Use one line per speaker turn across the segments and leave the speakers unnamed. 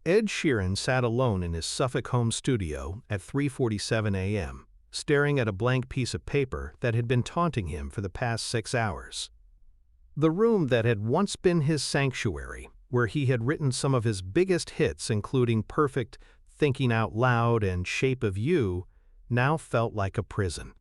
Ed Sheeran sat alone in his Suffolk home studio at 3:47 a.m., staring at a blank piece of paper that had been taunting him for the past 6 hours. The room that had once been his sanctuary, where he had written some of his biggest hits including Perfect, Thinking Out Loud, and Shape of You, now felt like a prison.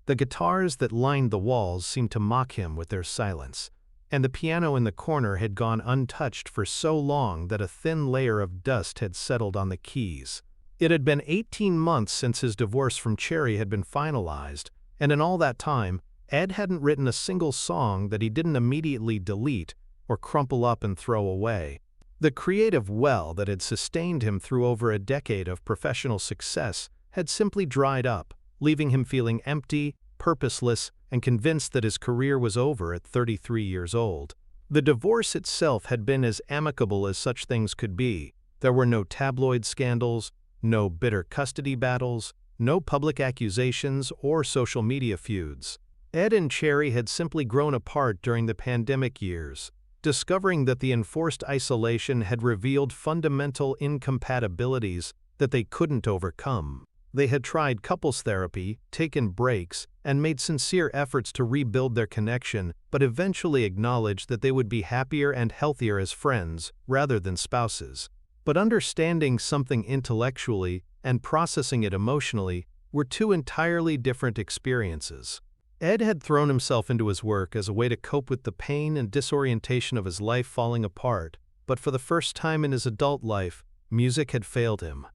The guitars that lined the walls seemed to mock him with their silence, and the piano in the corner had gone untouched for so long that a thin layer of dust had settled on the keys. It had been 18 months since his divorce from Cherry had been finalized, and in all that time, Ed hadn't written a single song that he didn't immediately delete or crumple up and throw away. The creative well that had sustained him through over a decade of professional success had simply dried up, leaving him feeling empty, purposeless, and convinced that his career was over at 33 years old. The divorce itself had been as amicable as such things could be. There were no tabloid scandals, no bitter custody battles, no public accusations or social media feuds. Ed and Cherry had simply grown apart during the pandemic years, discovering that the enforced isolation had revealed fundamental incompatibilities that they couldn't overcome. They had tried couples therapy, taken breaks, and made sincere efforts to rebuild their connection, but eventually acknowledged that they would be happier and healthier as friends rather than spouses. But understanding something intellectually and processing it emotionally were two entirely different experiences. Ed had thrown himself into his work as a way to cope with the pain and disorientation of his life falling apart, but for the first time in his adult life, music had failed him.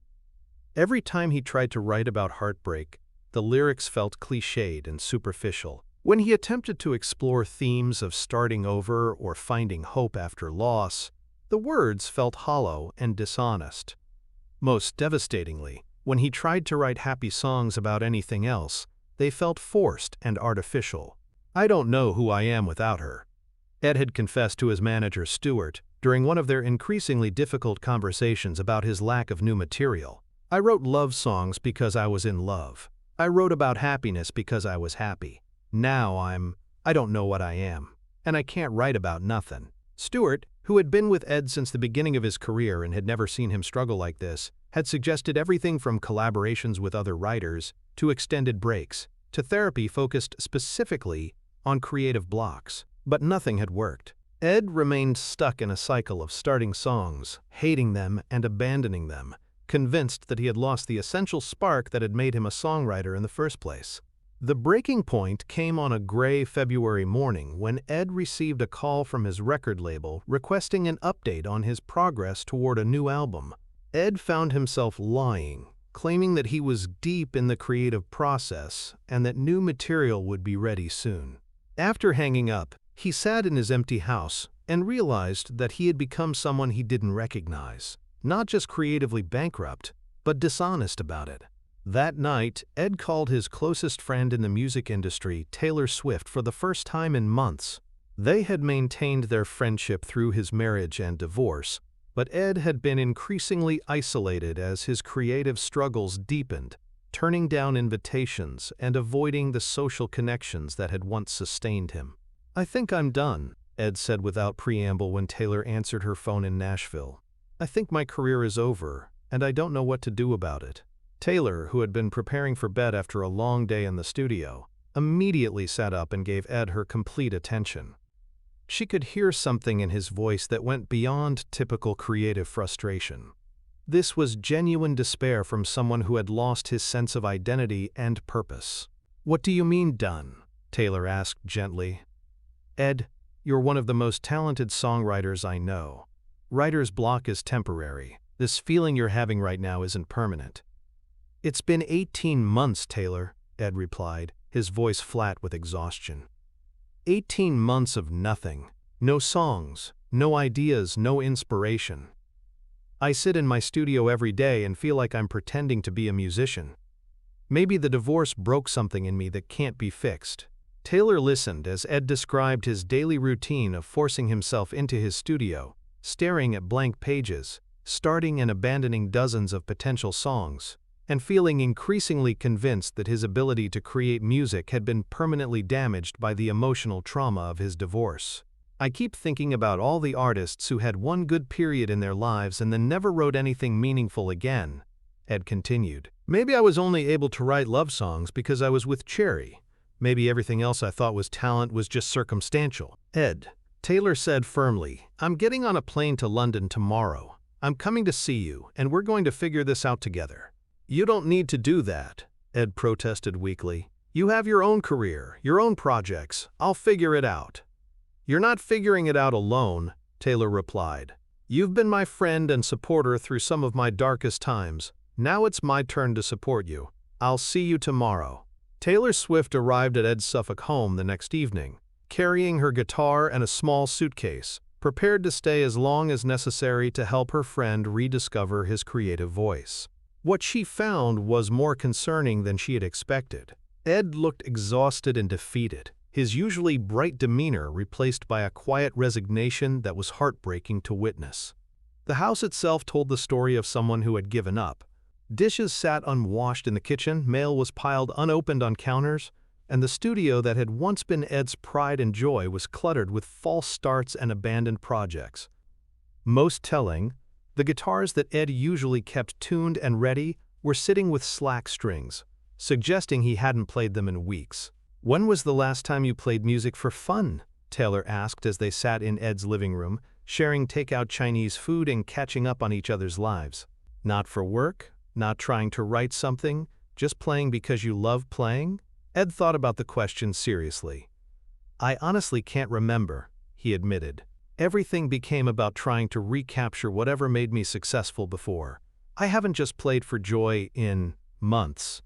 Every time he tried to write about heartbreak, the lyrics felt cliched and superficial. When he attempted to explore themes of starting over or finding hope after loss, the words felt hollow and dishonest. Most devastatingly, when he tried to write happy songs about anything else, they felt forced and artificial. "I don't know who I am without her," Ed had confessed to his manager Stuart during one of their increasingly difficult conversations about his lack of new material. "I wrote love songs because I was in love. I wrote about happiness because I was happy. Now I don't know what I am, and I can't write about nothing." Stuart, who had been with Ed since the beginning of his career and had never seen him struggle like this, had suggested everything from collaborations with other writers to extended breaks to therapy focused specifically on creative blocks. But nothing had worked. Ed remained stuck in a cycle of starting songs, hating them, and abandoning them, convinced that he had lost the essential spark that had made him a songwriter in the first place. The breaking point came on a gray February morning when Ed received a call from his record label requesting an update on his progress toward a new album. Ed found himself lying, claiming that he was deep in the creative process and that new material would be ready soon. After hanging up, he sat in his empty house and realized that he had become someone he didn't recognize. Not just creatively bankrupt, but dishonest about it. That night, Ed called his closest friend in the music industry, Taylor Swift, for the first time in months. They had maintained their friendship through his marriage and divorce, but Ed had been increasingly isolated as his creative struggles deepened, turning down invitations and avoiding the social connections that had once sustained him. "I think I'm done," Ed said without preamble when Taylor answered her phone in Nashville. "I think my career is over, and I don't know what to do about it." Taylor, who had been preparing for bed after a long day in the studio, immediately sat up and gave Ed her complete attention. She could hear something in his voice that went beyond typical creative frustration. This was genuine despair from someone who had lost his sense of identity and purpose. "What do you mean, done?" Taylor asked gently. "Ed, you're one of the most talented songwriters I know. Writer's block is temporary. This feeling you're having right now isn't permanent." "It's been 18 months, Taylor," Ed replied, his voice flat with exhaustion. 18 months of nothing. No songs, no ideas, no inspiration. I sit in my studio every day and feel like I'm pretending to be a musician. Maybe the divorce broke something in me that can't be fixed." Taylor listened as Ed described his daily routine of forcing himself into his studio, staring at blank pages, starting and abandoning dozens of potential songs, and feeling increasingly convinced that his ability to create music had been permanently damaged by the emotional trauma of his divorce. I keep thinking about all the artists who had one good period in their lives and then never wrote anything meaningful again," Ed continued. "Maybe I was only able to write love songs because I was with Cherry. Maybe everything else I thought was talent was just circumstantial." "Ed," Taylor said firmly, "I'm getting on a plane to London tomorrow. I'm coming to see you, and we're going to figure this out together." "You don't need to do that," Ed protested weakly. "You have your own career, your own projects. I'll figure it out." "You're not figuring it out alone," Taylor replied. "You've been my friend and supporter through some of my darkest times. Now it's my turn to support you. I'll see you tomorrow." Taylor Swift arrived at Ed's Suffolk home the next evening, carrying her guitar and a small suitcase, prepared to stay as long as necessary to help her friend rediscover his creative voice. What she found was more concerning than she had expected. Ed looked exhausted and defeated, his usually bright demeanor replaced by a quiet resignation that was heartbreaking to witness. The house itself told the story of someone who had given up. Dishes sat unwashed in the kitchen, mail was piled unopened on counters, and the studio that had once been Ed's pride and joy was cluttered with false starts and abandoned projects. Most telling, the guitars that Ed usually kept tuned and ready were sitting with slack strings, suggesting he hadn't played them in weeks. "When was the last time you played music for fun?" Taylor asked as they sat in Ed's living room, sharing takeout Chinese food and catching up on each other's lives. "Not for work? Not trying to write something? Just playing because you love playing?" Ed thought about the question seriously. "I honestly can't remember," he admitted. "Everything became about trying to recapture whatever made me successful before. I haven't just played for joy in months.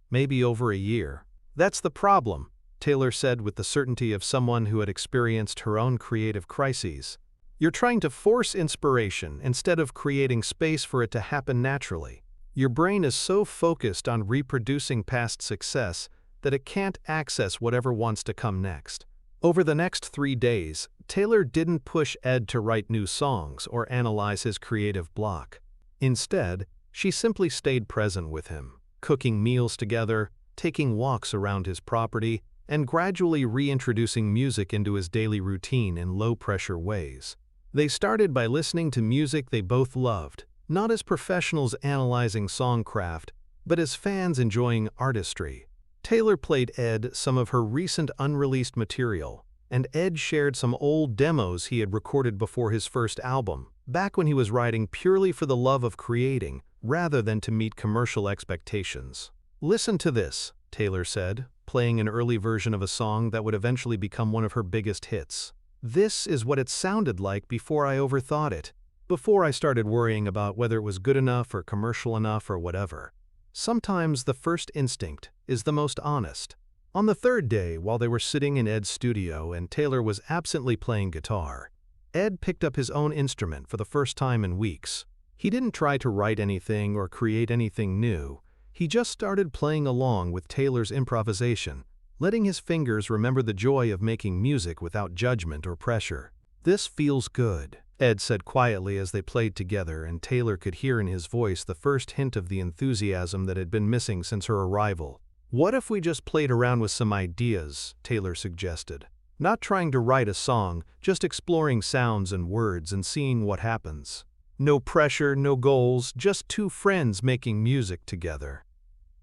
Maybe over a year." "That's the problem," Taylor said with the certainty of someone who had experienced her own creative crises. "You're trying to force inspiration instead of creating space for it to happen naturally. Your brain is so focused on reproducing past success that it can't access whatever wants to come next." Over the next 3 days, Taylor didn't push Ed to write new songs or analyze his creative block. Instead, she simply stayed present with him, cooking meals together, taking walks around his property, and gradually reintroducing music into his daily routine in low-pressure ways. They started by listening to music they both loved, not as professionals analyzing songcraft, but as fans enjoying artistry. Taylor played Ed some of her recent unreleased material, and Ed shared some old demos he had recorded before his first album, back when he was writing purely for the love of creating, rather than to meet commercial expectations. "Listen to this," Taylor said, playing an early version of a song that would eventually become one of her biggest hits. "This is what it sounded like before I overthought it, before I started worrying about whether it was good enough or commercial enough or whatever. Sometimes the first instinct is the most honest." On the third day, while they were sitting in Ed's studio and Taylor was absently playing guitar, Ed picked up his own instrument for the first time in weeks. He didn't try to write anything or create anything new. He just started playing along with Taylor's improvisation, letting his fingers remember the joy of making music without judgment or pressure. "This feels good," Ed said quietly as they played together, and Taylor could hear in his voice the first hint of the enthusiasm that had been missing since her arrival. "What if we just played around with some ideas?" Taylor suggested. "Not trying to write a song, just exploring sounds and words and seeing what happens. No pressure, no goals, just two friends making music together."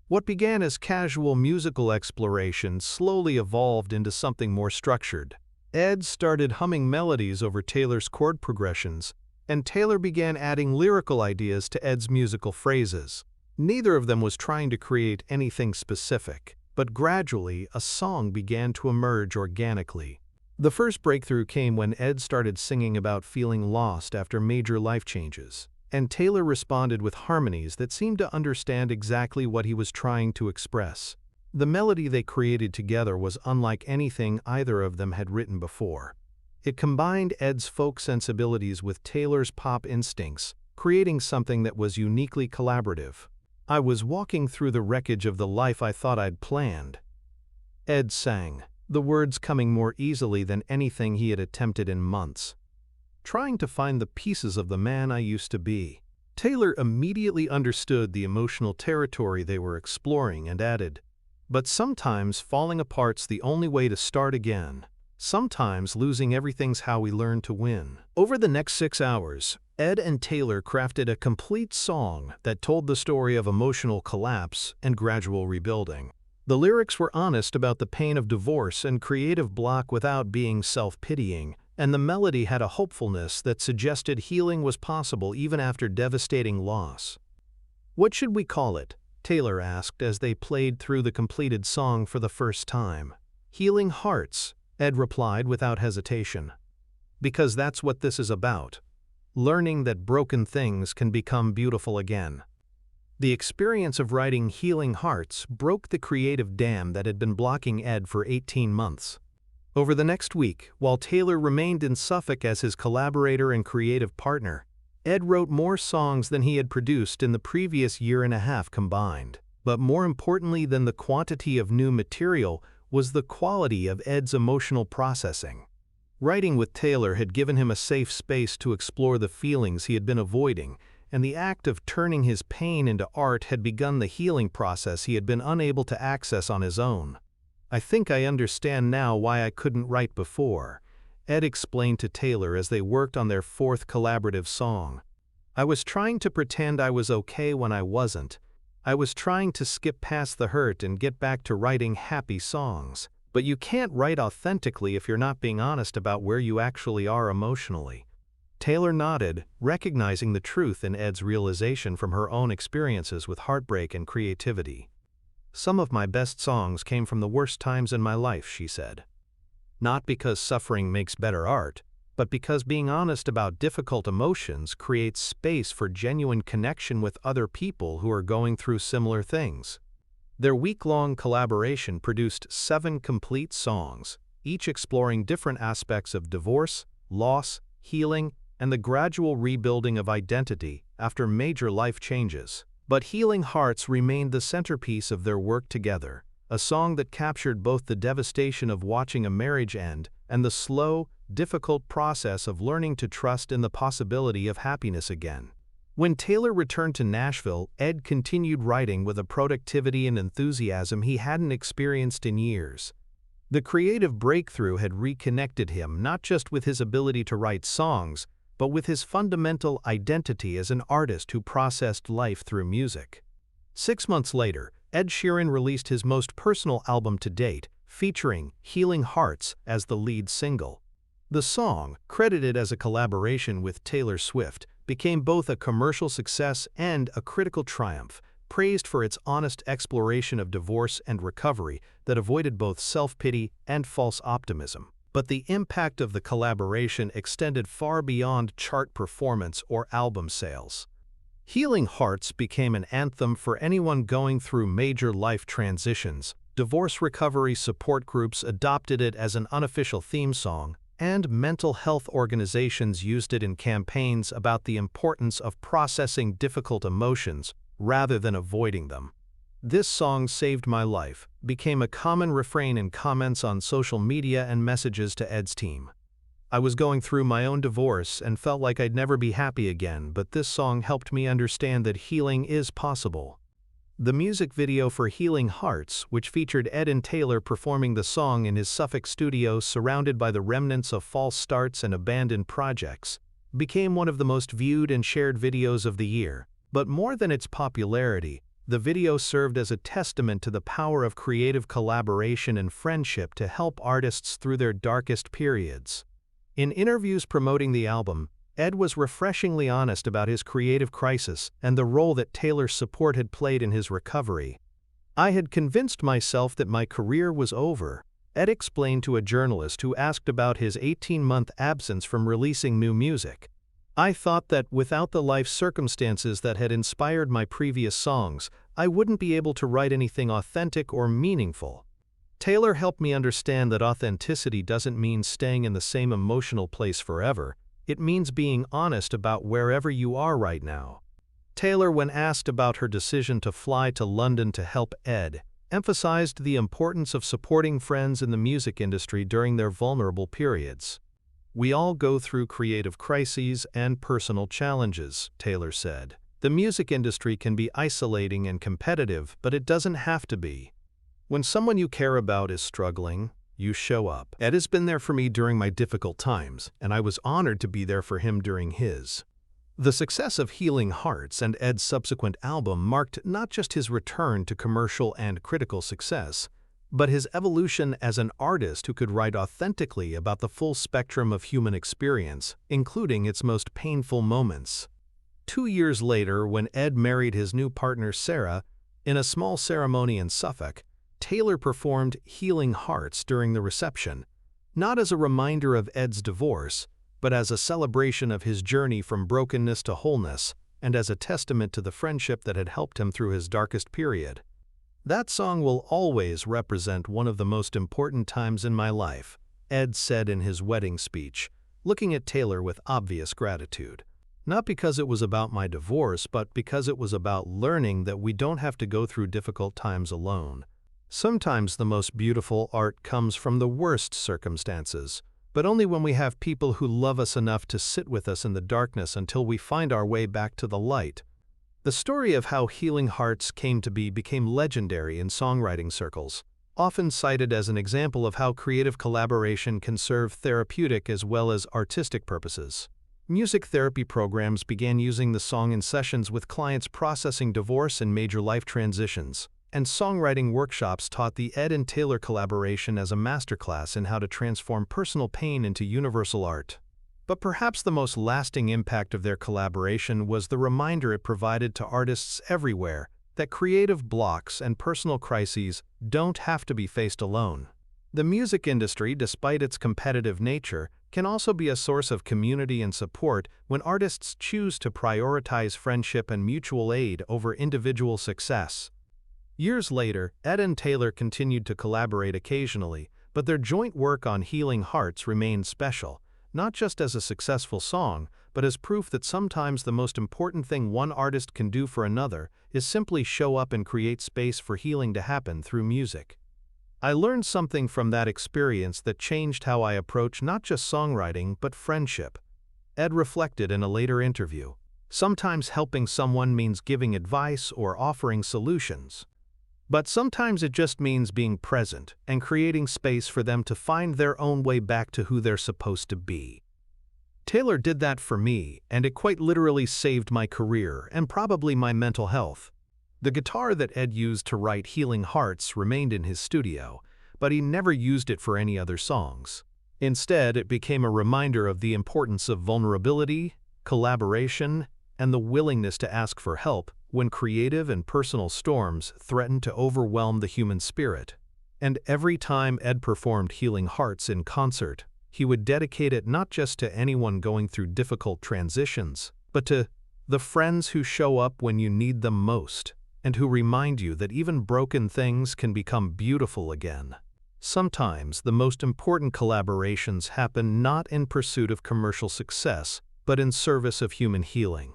What began as casual musical exploration slowly evolved into something more structured. Ed started humming melodies over Taylor's chord progressions, and Taylor began adding lyrical ideas to Ed's musical phrases. Neither of them was trying to create anything specific, but gradually a song began to emerge organically. The first breakthrough came when Ed started singing about feeling lost after major life changes, and Taylor responded with harmonies that seemed to understand exactly what he was trying to express. The melody they created together was unlike anything either of them had written before. It combined Ed's folk sensibilities with Taylor's pop instincts, creating something that was uniquely collaborative. "I was walking through the wreckage of the life I thought I'd planned," Ed sang, the words coming more easily than anything he had attempted in months. "Trying to find the pieces of the man I used to be." Taylor immediately understood the emotional territory they were exploring and added, "But sometimes falling apart's the only way to start again." Sometimes losing everything's how we learn to win. Over the next 6 hours, Ed and Taylor crafted a complete song that told the story of emotional collapse and gradual rebuilding. The lyrics were honest about the pain of divorce and creative block without being self-pitying, and the melody had a hopefulness that suggested healing was possible even after devastating loss. "What should we call it?" Taylor asked as they played through the completed song for the first time. "Healing Hearts," Ed replied without hesitation. "Because that's what this is about. Learning that broken things can become beautiful again." The experience of writing Healing Hearts broke the creative dam that had been blocking Ed for 18 months. Over the next week, while Taylor remained in Suffolk as his collaborator and creative partner, Ed wrote more songs than he had produced in the previous year and a half combined. But more importantly than the quantity of new material was the quality of Ed's emotional processing. Writing with Taylor had given him a safe space to explore the feelings he had been avoiding, and the act of turning his pain into art had begun the healing process he had been unable to access on his own. "I think I understand now why I couldn't write before," Ed explained to Taylor as they worked on their 4th collaborative song. "I was trying to pretend I was okay when I wasn't. I was trying to skip past the hurt and get back to writing happy songs. But you can't write authentically if you're not being honest about where you actually are emotionally." Taylor nodded, recognizing the truth in Ed's realization from her own experiences with heartbreak and creativity. "Some of my best songs came from the worst times in my life," she said. "Not because suffering makes better art, but because being honest about difficult emotions creates space for genuine connection with other people who are going through similar things." Their week-long collaboration produced 7 complete songs, each exploring different aspects of divorce, loss, healing, and the gradual rebuilding of identity after major life changes. But Healing Hearts remained the centerpiece of their work together, a song that captured both the devastation of watching a marriage end and the slow, difficult process of learning to trust in the possibility of happiness again. When Taylor returned to Nashville, Ed continued writing with a productivity and enthusiasm he hadn't experienced in years. The creative breakthrough had reconnected him not just with his ability to write songs, but with his fundamental identity as an artist who processed life through music. 6 months later, Ed Sheeran released his most personal album to date, featuring Healing Hearts as the lead single. The song, credited as a collaboration with Taylor Swift, became both a commercial success and a critical triumph, praised for its honest exploration of divorce and recovery that avoided both self-pity and false optimism. But the impact of the collaboration extended far beyond chart performance or album sales. Healing Hearts became an anthem for anyone going through major life transitions. Divorce recovery support groups adopted it as an unofficial theme song, and mental health organizations used it in campaigns about the importance of processing difficult emotions rather than avoiding them. "This song saved my life" became a common refrain in comments on social media and messages to Ed's team. "I was going through my own divorce and felt like I'd never be happy again, but this song helped me understand that healing is possible." The music video for Healing Hearts, which featured Ed and Taylor performing the song in his Suffolk studio surrounded by the remnants of false starts and abandoned projects, became one of the most viewed and shared videos of the year. But more than its popularity, the video served as a testament to the power of creative collaboration and friendship to help artists through their darkest periods. In interviews promoting the album, Ed was refreshingly honest about his creative crisis and the role that Taylor's support had played in his recovery. "I had convinced myself that my career was over," Ed explained to a journalist who asked about his 18-month absence from releasing new music. "I thought that without the life circumstances that had inspired my previous songs, I wouldn't be able to write anything authentic or meaningful." Taylor helped me understand that authenticity doesn't mean staying in the same emotional place forever. It means being honest about wherever you are right now. Taylor, when asked about her decision to fly to London to help Ed, emphasized the importance of supporting friends in the music industry during their vulnerable periods. "We all go through creative crises and personal challenges," Taylor said. "The music industry can be isolating and competitive, but it doesn't have to be. When someone you care about is struggling, you show up. Ed has been there for me during my difficult times, and I was honored to be there for him during his. The success of Healing Hearts and Ed's subsequent album marked not just his return to commercial and critical success, but his evolution as an artist who could write authentically about the full spectrum of human experience, including its most painful moments. 2 years later, when Ed married his new partner Sarah, in a small ceremony in Suffolk, Taylor performed Healing Hearts during the reception, not as a reminder of Ed's divorce, but as a celebration of his journey from brokenness to wholeness, and as a testament to the friendship that had helped him through his darkest period. "That song will always represent one of the most important times in my life," Ed said in his wedding speech, looking at Taylor with obvious gratitude. "Not because it was about my divorce, but because it was about learning that we don't have to go through difficult times alone. Sometimes the most beautiful art comes from the worst circumstances, but only when we have people who love us enough to sit with us in the darkness until we find our way back to the light." The story of how Healing Hearts came to be became legendary in songwriting circles, often cited as an example of how creative collaboration can serve therapeutic as well as artistic purposes. Music therapy programs began using the song in sessions with clients processing divorce and major life transitions, and songwriting workshops taught the Ed and Taylor collaboration as a masterclass in how to transform personal pain into universal art. But perhaps the most lasting impact of their collaboration was the reminder it provided to artists everywhere that creative blocks and personal crises don't have to be faced alone. The music industry, despite its competitive nature, can also be a source of community and support when artists choose to prioritize friendship and mutual aid over individual success. Years later, Ed and Taylor continued to collaborate occasionally, but their joint work on Healing Hearts remained special, not just as a successful song, but as proof that sometimes the most important thing one artist can do for another is simply show up and create space for healing to happen through music. "I learned something from that experience that changed how I approach not just songwriting but friendship," Ed reflected in a later interview. "Sometimes helping someone means giving advice or offering solutions. But sometimes it just means being present and creating space for them to find their own way back to who they're supposed to be." Taylor did that for me, and it quite literally saved my career and probably my mental health. The guitar that Ed used to write Healing Hearts remained in his studio, but he never used it for any other songs. Instead, it became a reminder of the importance of vulnerability, collaboration, and the willingness to ask for help when creative and personal storms threatened to overwhelm the human spirit. And every time Ed performed Healing Hearts in concert, he would dedicate it not just to anyone going through difficult transitions, but to the friends who show up when you need them most, and who remind you that even broken things can become beautiful again. Sometimes the most important collaborations happen not in pursuit of commercial success, but in service of human healing.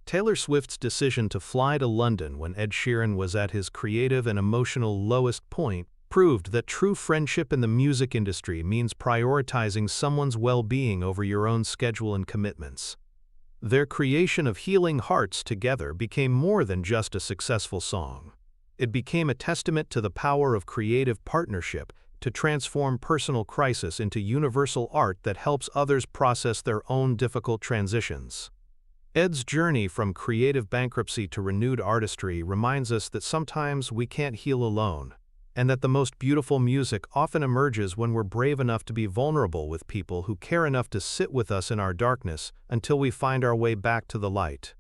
Taylor Swift's decision to fly to London when Ed Sheeran was at his creative and emotional lowest point proved that true friendship in the music industry means prioritizing someone's well-being over your own schedule and commitments. Their creation of Healing Hearts together became more than just a successful song. It became a testament to the power of creative partnership to transform personal crisis into universal art that helps others process their own difficult transitions. Ed's journey from creative bankruptcy to renewed artistry reminds us that sometimes we can't heal alone, and that the most beautiful music often emerges when we're brave enough to be vulnerable with people who care enough to sit with us in our darkness until we find our way back to the light.